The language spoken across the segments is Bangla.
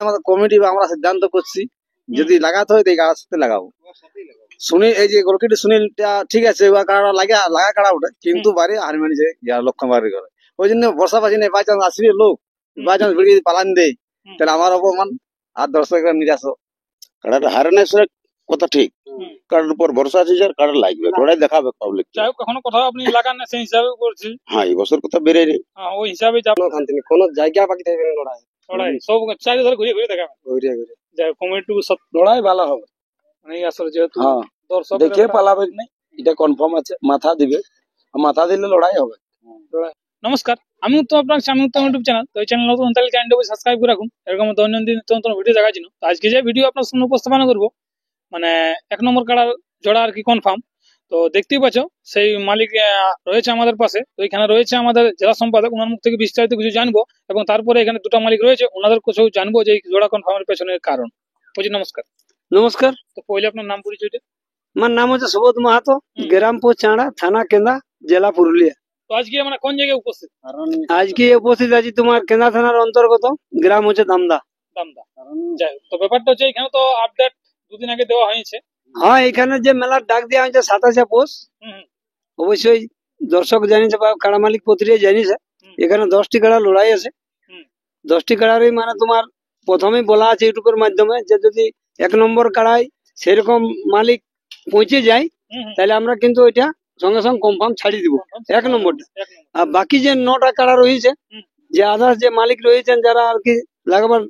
আমাদের কমিটি বা আমরা সিদ্ধান্ত করছি যদি লাগাতে হয় তো এই কাড়ার সাথে লাগাবো। সুনীল এই যে গোলকিটি সুনীলটা ঠিক আছে ওয়া কাড়া লাগা কাড়া ওটা কিন্তু বাড়ি হারমানি যে লক্ষণ বাড়ি করে ওই জন্য বর্ষা পাচ্ছি না বাই চান্স আসবে লোক বাই চান্স ভিড়িয়ে পালান দেয় তাহলে আমার অপমান আর দর্শকের নিরাশ। কাড়াটা হারে না সেটা কথা ঠিক, কাড়ার উপর ভরসা আছে যে কাড়া লাগবে ওটাই দেখাবে পাবলিক। যাই হোক কখনো কথা আপনি লাগান না সেই হিসাবে করছি। হ্যাঁ এই বছর কথা বেড়ে নেই ওই হিসাবে যাবো কোনো জায়গা বাকি থাকবে না লড়াই লড়াই সব চারি ধরে ঘুরে ঘুরে দেখাবে। ঘুরিয়ে ঘুরিয়ে যাই কমিটি সব লড়াই ভালো হবে মানে আসলে যেহেতু দর্শক দেখে পালাবে না এটা কনফার্ম আছে মাথা দিবে মাথা দিলে লড়াই হবে। নমস্কার, আমি উত্তম আপনার আমি উত্তম ইউটিউব চ্যানেল। তো এই চ্যানেল নতুন তাহলে চ্যানেলটাকে সাবস্ক্রাইব করে রাখুন এরকম দৈনন্দিন নতুন ভিডিও দেখার জন্য। তো আজকে যে ভিডিও আপনার সামনে উপস্থাপনা করবো মানে 1 নম্বর কাড়ার জোড়া আর কি কনফার্ম। তো দেখতেই পাচ্ছ সেই মালিক রয়েছে আমাদের পাশে। তো এখানে রয়েছে আমাদের জেলা সম্পাদক, ওনার মুখ থেকে বিস্তারিত কিছু জানবো এবং তারপরে এখানে দুটো মালিক রয়েছে ওনাদের কিছু জানবো যে এই জোড়া কনফার্মের পেছনের কারণ। বুঝি নমস্কার। নমস্কার। তো পহলে আপনার নাম পরিচয়টা। আমার নাম হচ্ছে সুবোধ মাহাতো, গ্রাম পোচাড়া, থানা কেন্দা, জেলা পুরুলিয়া। তো আজকে মানে কোন জায়গায় উপস্থিত? আজকে উপস্থিত আছি তোমার কেন্দা থানার অন্তর্গত, গ্রাম হচ্ছে দামদা। দামদা। যাই হোক, তো ব্যাপারটা হচ্ছে এখানে তো আপডেট দুদিন আগে দেওয়া হয়েছে। হ্যাঁ এখানে যে মেলার ডাক দেওয়া হয়েছে 27শে পৌষ, অবশ্যই দর্শক জানিয়েছে বা কাড়া মালিক পত্রিকা জানিয়েছে এখানে 10টি কাড়া লড়াই আছে। 10টি কাড়ারই মানে তোমার প্রথমেই বলা আছে ইউটিউবের মাধ্যমে যে যদি 1 নম্বর কাড়াই সেরকম মালিক পৌঁছে যায় তাহলে আমরা কিন্তু ওইটা সঙ্গে সঙ্গে কনফার্ম ছাড়িয়ে দিব 1 নম্বরটা। আর বাকি যে 9টা কাড়া রয়েছে যে আদার্স যে মালিক রয়েছেন যারা আর কি লাগাবার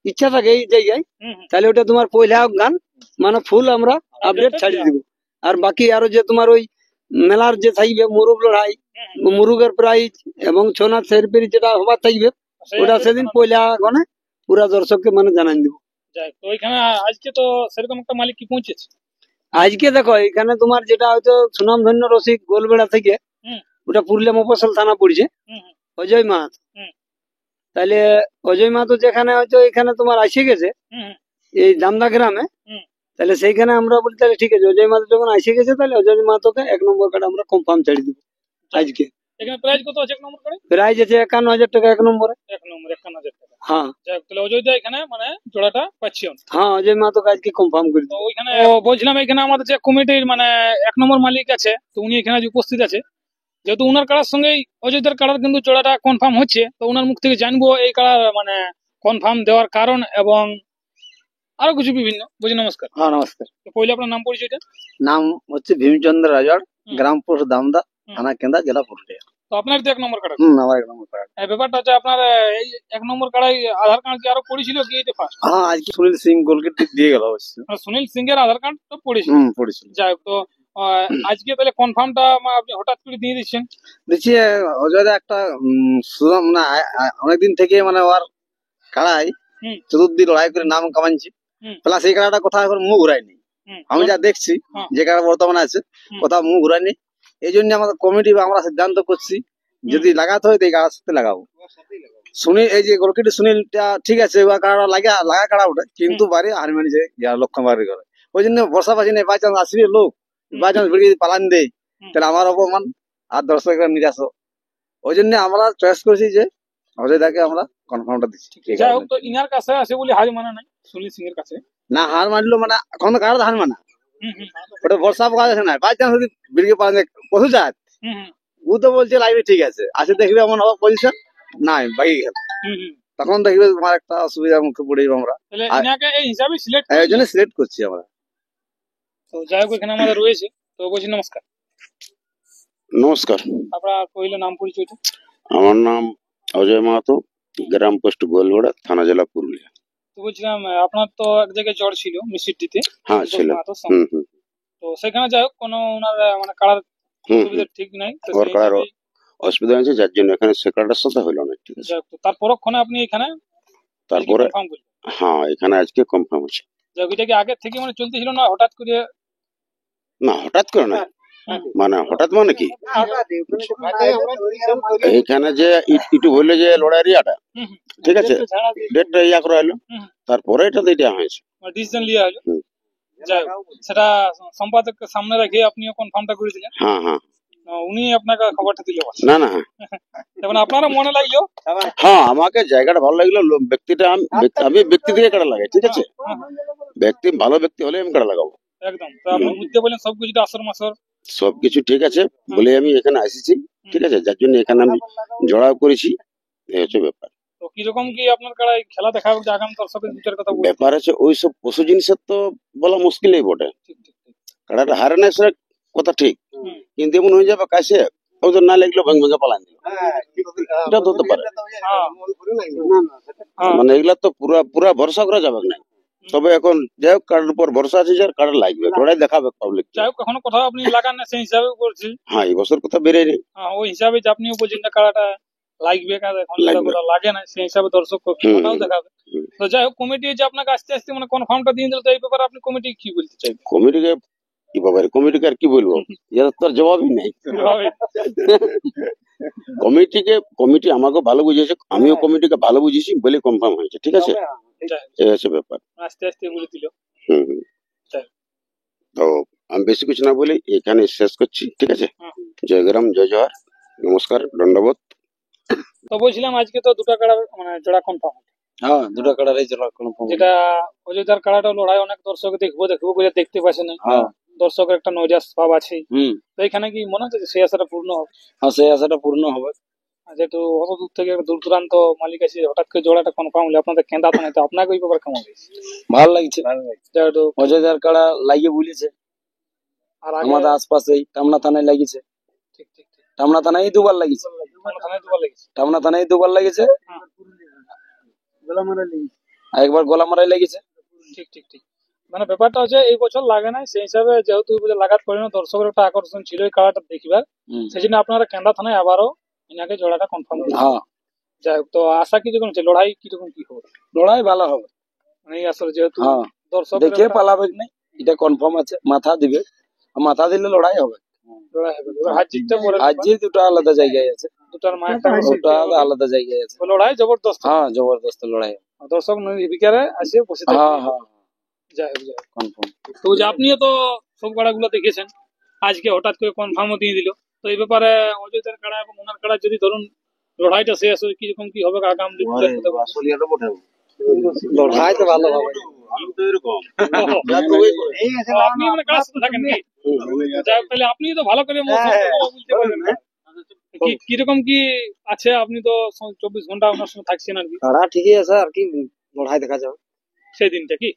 ইচ্ছা থাকে এই জায়গায় তাহলে ওটা তোমার পয়লা গান মানে ফুল আমরা আপডেট ছাড়িয়ে দিব। আর বাকি আরো যে তোমার ওই মেলার যে থাকবে মুরুগ লড়াই, মুরুগের প্রাইজ এবং ছৌ নাচ সেরপেরি যেটা হবার থাকবে ওটা সেদিন পয়লা গনে পুরা দর্শককে মানে জানাই দিব। তো এখানে আজকে তো সেরকম একটা মালিক কি পৌঁছেছে? আজকে দেখো এখানে তোমার যেটা হয়তো সুনাম ধন্য রসিক গোলবেড়া থেকে ওটা পুরুলিয়া মফস্বল থানা পড়ছে অজয় মাহাতো। তাহলে অজয় মাহাতো যেখানে হয়তো এখানে তোমার আসে গেছে এই দামদা গ্রামে, তাহলে সেইখানে আমরা বলি তাহলে ঠিক আছে অজয় মাহাতো যখন আসে গেছে তাহলে অজয় মাহাতোকে 1 নম্বর কার্ড আমরা কনফার্ম ছাড়িয়ে দিব আজকে। এখানে প্রাইস কত আছে 1 নম্বর কার্ডে? প্রাইস আছে 51,000 টাকা 1 নম্বরে। 51,000 টাকা। হ্যাঁ তাহলে অজয় দা এখানে মানে জোড়াটা পাচ্ছি। হ্যাঁ অজয় মাহাতোকে আজকে কনফার্ম করে দিব। তো ওইখানে বলছিলাম এখানে আমাদের যে কমিটির মানে 1 নম্বর মালিক আছে তো উনি এখানে উপস্থিত আছে। যেহেতু উনার কাড়ার সঙ্গেই অযোধ্যার কাড়ার কিন্তু জোড়াটা কনফার্ম হচ্ছে তো উনার মুখ থেকে জানবো এই কাড়ার মানে কনফার্ম দেওয়ার কারণ এবং আরো কিছু বিভিন্ন। বুঝি নমস্কার। হ্যাঁ নমস্কার। তো পহলে আপনার নাম পরিচয়টা। নাম হচ্ছে ভীমচন্দ্র রাজড়, গ্রাম পোস্ট দামদা, থানা কেন্দা, জেলা পুরুলিয়া। তো আপনার তো 1 নম্বর কাড়া। আমার 1 নম্বর কাড়া। এই ব্যাপারটা হচ্ছে আপনার এই 1 নম্বর কাড়াই আধার কার্ড কি আরো পড়েছিল কি এটা ফার্স্ট? হ্যাঁ আজকে সুনীল সিং গোলকিটি দিয়ে গেল অবশ্য। সুনীল সিং এর আধার কার্ড তো পড়েছিল। পড়েছিল। যাই হোক, তো আজকে তাহলে কনফার্মটা আপনি হঠাৎ করে দিয়ে দিচ্ছেন? দেখছি অজয়দা একটা মানে অনেকদিন থেকে মানে ওর কাড়াই চতুর্দিন লড়াই করে নাম কামাচ্ছি প্লাস এই কাড়াটা কোথাও এখন মুখ ঘুরায়নি। আমি যা দেখছি যে কাড়া বর্তমানে আছে কোথাও মুখ ঘুরায়নি, এই জন্য আমাদের কমিটি বা আমরা সিদ্ধান্ত করছি যদি লাগাতে হয় তো এই কাড়ার সাথে লাগাবো। সুনীল এই যে গোলকিটি সুনীলটা ঠিক আছে ওয়া কাড়া লাগা কাড়া ওটা কিন্তু বাড়ি হারমানি যে লক্ষণ বাড়ি করে ওই জন্য বর্ষা পাচ্ছি না বাই চান্স আসবে লোক বাই চান্স ভিড়িয়ে পালান দেয় তাহলে আমার অপমান আর দর্শকের নিরাশ। ওই জন্য আমরা চয়েস করেছি যে অজয়দাকে আমরা কনফার্মটা দিচ্ছি। যাই হোক, তো ইনার কাছে আছে বলে হার মানা নাই সুনীল সিং এর কাছে না, হার মানলো মানে এখন তো কারো হার মানা ওটা বর্ষা পোকা আছে না বাই চান্স যদি ভিড়িয়ে পালান পশু যাত ও তো বলছে লাইভে ঠিক আছে আসে দেখবে এমন হওয়ার পজিশন নাই বাকি গেল তখন দেখবে তোমার একটা অসুবিধার মুখে পড়ে যাবো আমরা এই হিসাবে এই জন্য সিলেক্ট করছি আমরা। তো যাই হোক এখানে আমাদের রয়েছে তো বলছি নমস্কার। নমস্কার। আপনার কইলে নাম পরিচয়টা। আমার নাম অজয় মাহাতো, গ্রাম পোস্ট গোলবেড়া, থানা জেলা পুরুলিয়া। তো বলছিলাম আপনার তো এক জায়গায় জ্বর ছিল মিষ্টিতে। হ্যাঁ ছিল। তো সেখানে যাই হোক কোনো ওনার মানে কাড়ার সুবিধা ঠিক নাই ওর কাড়ার অসুবিধা হয়েছে যার জন্য এখানে সে কাড়ার সাথে হলো না। ঠিক আছে তার পরক্ষণে আপনি এখানে তারপরে হ্যাঁ এখানে আজকে কনফার্ম আছে। এটা কি আগে থেকে মানে চলতেছিল না হঠাৎ করে? না হঠাৎ করে না, মানে হঠাৎ মানে কি এইখানে যে একটু হইলে যে লড়াই রিয়াটা ঠিক আছে ডেটটা ইয়া করা হলো তারপরে এটা দেওয়া হয়েছে ডিসিশন লিয়া হলো। যাই হোক সেটা সম্পাদককে সামনে রেখে আপনিও কনফার্মটা করে দিলেন। হ্যাঁ হ্যাঁ উনি আপনাকে খবরটা দিলে বলে। না না তখন আপনারা মনে লাগলো। হ্যাঁ আমাকে জায়গাটা ভালো লাগলো ব্যক্তিটা আমি ব্যক্তি থেকে কাটা লাগাই ঠিক আছে ব্যক্তি ভালো ব্যক্তি হলে আমি কাটা লাগাবো একদম। তো আপনি বুঝতে বললেন সবকিছু আসর মাসর। সবকিছু ঠিক আছে বলে আমি এখানে আসিছি ঠিক আছে যার জন্য এখানে আমি জড়াও করেছি এই হচ্ছে ব্যাপার তো কিরকম কি আপনার কাড়ায় খেলা দেখাবে যে আগামী দর্শকের দুটার কথা বলুন। ব্যাপার আছে ওইসব পশু জিনিসের তো বলা মুশকিলই বটে ঠিক ঠিক ঠিক। কাটাটা হারে না সেটা কথা ঠিক হুম। কিন্তু এমন হয়ে যাবে কাছে ওদের না লাগলো ভেঙে ভেঙে পালান দিল এটা তো হতে পারে হ্যাঁ। হ্যাঁ। মানে এগুলা তো পুরা পুরা ভরসা করা যাবে না তবে এখন যাই হোক কাটার উপর ভরসা আছে যার কাটা লাগবে ওটাই দেখাবে পাবলিক যাই হোক কখনো কোথাও আপনি লাগান না সেই হিসাবে বলছি। হ্যাঁ এই বছর কথা বেড়ে নেই হ্যাঁ, ওই হিসাবে যে আপনিও বলছেন যে কাড়াটা লাগবে এখন লাগবে। যেটা লাগে না সেই হিসাবে দর্শক ক্ষমতাও দেখাবে। তো যাই হোক কমিটি যে আপনাকে আস্তে আস্তে মানে কনফার্মটা দিয়ে দিল তো এই ব্যাপারে আপনি কমিটি কি বলতে চাইবেন? কমিটিকে কি ব্যাপারে কমিটিকে আর কি বলবো এর তো আর জবাবই নেই কিভাবে? কমিটি আমাকে ভালো বুঝিয়েছে আমিও কমিটিকে ভালো বুঝিয়েছি বলে কনফার্ম হয়েছে ঠিক আছে যাই হোক, এই হচ্ছে ব্যাপার আস্তে আস্তে বলে দিল। হুম হুম। যাই হোক। তো আমি বেশি কিছু না বলে এখানে শেষ করছি ঠিক আছে হুম। জয় গ্রাম জয় জোহার নমস্কার দণ্ডবোধ তো বলছিলাম আজকে তো দুটো কাড়া মানে জোড়া কনফার্ম, হ্যাঁ দুটো কাড়ারই জোড়া কনফার্ম যেটা অযোধ্যার কাড়াটা লড়াই অনেক দর্শক দেখবো বলে দেখতে পাচ্ছে না। হ্যাঁ দর্শকের একটা নৈরাশ ভাব আছে। হুম তো এখানে কি মনে হচ্ছে যে সেই আশাটা পূর্ণ হবে? হ্যাঁ সেই আশাটা পূর্ণ হবে আর যেহেতু অত দূর থেকে একটা দূর দূরান্ত মালিক আছে হঠাৎ করে জোড়াটা কনফার্ম হলে আপনাদের কেন্দ্র থানায় তো আপনাকে ওই ব্যাপার কেমন লাগছে? ভালো লাগছে যেহেতু অযোধ্যার কাড়া লাগিয়ে বলেছে আর আগে আমাদের আশপাশেই টামনা থানায় লাগিয়েছে ঠিক ঠিক ঠিক টামনা থানায় দুবার লাগিয়েছে আমরা থানায় দুবার লেগেছে। টামনা থানায় দুবার লাগিয়েছে হ্যাঁ, আর একবার গোলামারায় লাগিয়েছে ঠিক ঠিক ঠিক। মানে ব্যাপারটা হচ্ছে এই বছর লাগে নাই সেই হিসাবে যেহেতু এই বছর লাগাত পড়ে না দর্শকের একটা আকর্ষণ ছিল এই কাড়াটা দেখিবার হুম। সেই জন্য আপনারা কেন্দ্র থানায় আবারও এনাকে জোড়াটা কনফার্ম করলেন। হ্যাঁ যাই হোক তো আশা কিরকম হচ্ছে লড়াই কিরকম কি হবে লড়াই ভালো হবে মানে এই আসলে যেহেতু হ্যাঁ দর্শক দেখে পালাবে নাই এটা কনফার্ম আছে মাথা দিবে আর মাথা দিলে লড়াই হবে লড়াই হবে। এবার হার জিতটা পরে আজ যে দুটো আলাদা জায়গায় আছে দুটার মা একটা ওটা আলাদা জায়গায় আছে লড়াই জবরদস্ত। হ্যাঁ জবরদস্ত লড়াই হবে দর্শক নির্বিকারে আসে বসে থাকবে। হ্যাঁ হ্যাঁ যাই হোক যাই হোক। কনফার্ম তো যে আপনিও তো সব কাড়াগুলো দেখেছেন আজকে হঠাৎ করে কনফার্মও দিয়ে দিল তো এই ব্যাপারে অযোধ্যার কাড়া এবং ওনার কাড়া যদি ধরুন লড়াইটা শেষ হয় কিরকম কি হবে আগাম লড়াই তো ভালো হবে আপনি মানে কার সাথে থাকেন কি? যাই হোক, তাহলে আপনি তো ভালো করে বলতে পারবেন না। কিরকম কি আছে আপনি তো 24 ঘন্টা ওনার সঙ্গে থাকছেন আর কি কাড়া ঠিকই আছে আর কি লড়াই দেখা যাবে সেই দিনটা কি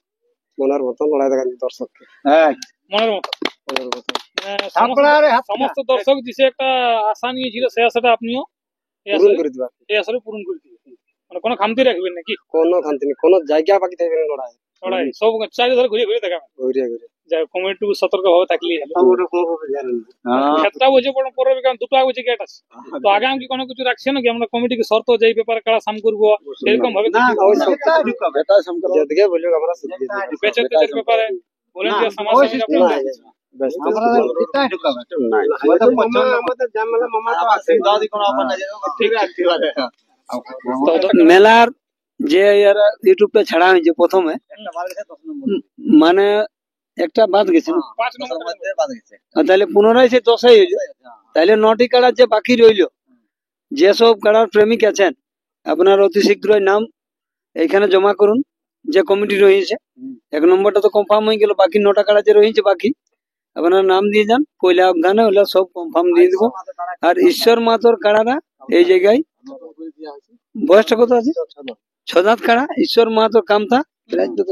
মনের মতো লড়াই দেখা যাবে দর্শককে মনের মতো মনের মতো সমস্ত দর্শক যে একটা আশা নিয়েছিল সেই আশাটা আপনিও এই পূরণ আশায়- করে দিবা এই আশারে পূরণ করে দিবেন মানে কোনো খামতি রাখবেন নাকি কোনো খান্তি নেই কোনো জায়গা বাকি থাকবে না লড়াই লড়াই সব চারি ধরে ঘুরে ঘুরে দেখাবেন ঘুরিয়ে ঘুরিয়ে যাই কমিটি সতর্ক ভাবে থাকলেই হলো ক্ষেত্রে বুঝে পড়বে কারণ দুটো আগে গেট আছে তো আগাম কি কোনো কিছু রাখছে নাকি আমরা কমিটিকে শর্ত যে এই ব্যাপারে কারা সাম করবো এরকম ভাবে যেদিকে বলবে আমরা বেচে তেচের ব্যাপারে বলেন যে সমাজ সেবী আপনারা মেলার যে ইউটিউবটা ছাড়া হয়েছে প্রথমে মানে একটা বাদ গেছে না? 5 নম্বর আর তাহলে পুনরায় সে 10ই হইল তাহলে 9টি কাড়া যে বাকি রইল যেসব কাড়ার প্রেমিক আছেন আপনার অতি শীঘ্রই নাম এখানে জমা করুন যে কমিটি রয়েছে 1 নম্বরটা তো কনফার্ম হয়ে গেল বাকি 9টা কাড়া যে রয়েছে বাকি আপনার নাম দিয়ে যান পয়লা অবধানে হলে সব কনফার্ম দিয়ে দিব আর ঈশ্বর মাতর কাড়াটা এই জায়গায় বয়সটা কত আছে 6 দাঁত কাড়া ঈশ্বর মাতর কামতা প্রাইস কত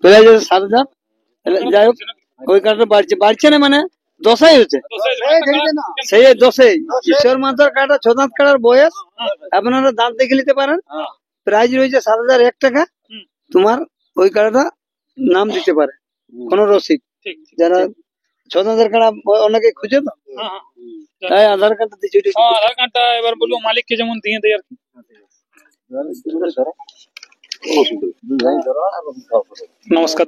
প্রাইস 7,000 যাই হোক ওই কার্ডটা বাড়ছে না মানে 10ই হচ্ছে সেই 10ই ঈশ্বর মাতার কাটা 6 দাঁত কাটার বয়স আপনারা দাঁত দেখে নিতে পারেন প্রাইজ রয়েছে 7,001 টাকা তোমার ওই কাটাটা নাম দিতে পারে কোন রসিদ যারা 6 দাঁতের কাটা অনেকে খুঁজে তো তাই আধার কার্ডটা দিচ্ছে আধার কার্ডটা এবার বলবো মালিককে যেমন দিয়ে দেয় আর কি নমস্কার।